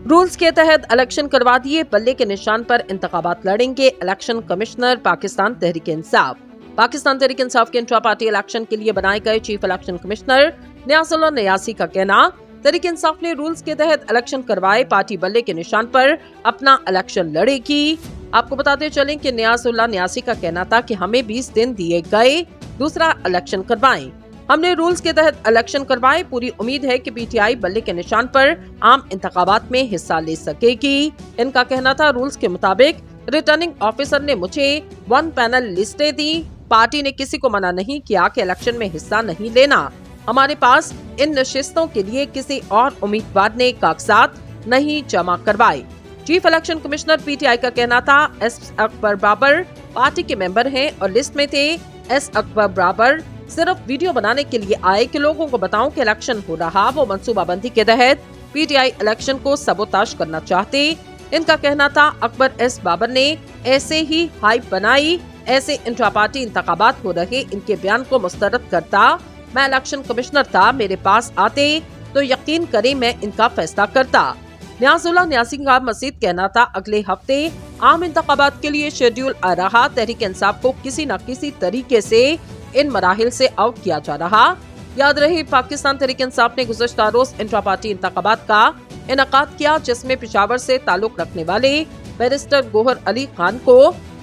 Rules के तहत election करवा दिए, बल्ले के निशान पर इंतखाबात लड़ेंगे इलेक्शन कमिश्नर पाकिस्तान तहरीक इंसाफ। पाकिस्तान तहरीक इंसाफ के इंट्रा पार्टी इलेक्शन के लिए बनाए गए चीफ इलेक्शन कमिश्नर नियाजुल्लाह नियासी का कहना, तहरीक इंसाफ ने रूल्स के तहत इलेक्शन करवाए, पार्टी बल्ले के निशान पर अपना इलेक्शन लड़ेगी। आपको बताते चलें कि नियाजुल्लाह नियासी का कहना था कि हमें 20 दिन दिए गए, दूसरा इलेक्शन करवाएं। हमने रूल्स के तहत इलेक्शन करवाए, पूरी उम्मीद है कि पीटीआई बल्ले के निशान पर आम इंतखाबात में हिस्सा ले सकेगी। इनका कहना था, रूल्स के मुताबिक रिटर्निंग ऑफिसर ने मुझे 1 पैनल लिस्टें दी। पार्टी ने किसी को मना नहीं किया कि इलेक्शन में हिस्सा नहीं लेना। हमारे पास इन नशिस्तों के लिए किसी और उम्मीदवार ने कागजात नहीं जमा करवाए। चीफ इलेक्शन कमिश्नर पीटीआई का कहना था, एस अकबर बाबर पार्टी के मेंबर हैं और लिस्ट में थे। एस अकबर बाबर सिर्फ वीडियो बनाने के लिए आए कि लोगों को बताऊं कि इलेक्शन हो रहा। वो मंसूबाबंदी के तहत पीटीआई इलेक्शन को सबोताश करना चाहते। इनका कहना था, अकबर एस बाबर ने ऐसे ही हाइप बनाई, ऐसे इंट्रा पार्टी इंतखाबात हो रहे, इनके बयान को मुस्तरद करता। मैं इलेक्शन कमिश्नर था, मेरे पास आते तो यकीन करें मैं इनका फैसला करता। नियाजुल्लाह नियासी का मजीद कहना था, अगले हफ्ते आम इंतखाबात के लिए शेड्यूल आ रहा, तहरीक इंसाफ को किसी न किसी तरीके से इन मराहिल से आउट किया जा रहा। याद रहे, पाकिस्तान तहरीक इंसाफ ने गुज़श्ता रोज इंट्रा पार्टी इंतखाबात का इनेकाद किया, जिसमें पेशावर से ताल्लुक रखने वाले बैरिस्टर गोहर अली खान को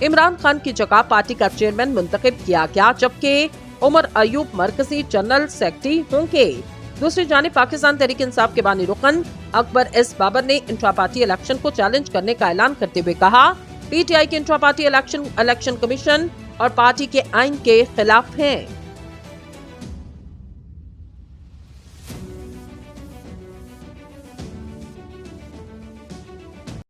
इमरान खान की जगह पार्टी का चेयरमैन मुंतखब किया गया, जबकि उमर अयूब मरकजी जनरल सेक्रेटरी होंगे। दूसरी जानिब पाकिस्तान तहरीक इंसाफ के बानी रुकन अकबर एस बाबर ने इंट्रा पार्टी इलेक्शन को चैलेंज करने का ऐलान करते हुए कहा, पीटीआई के इंट्रा पार्टी इलेक्शन कमीशन और पार्टी के आइन के खिलाफ हैं।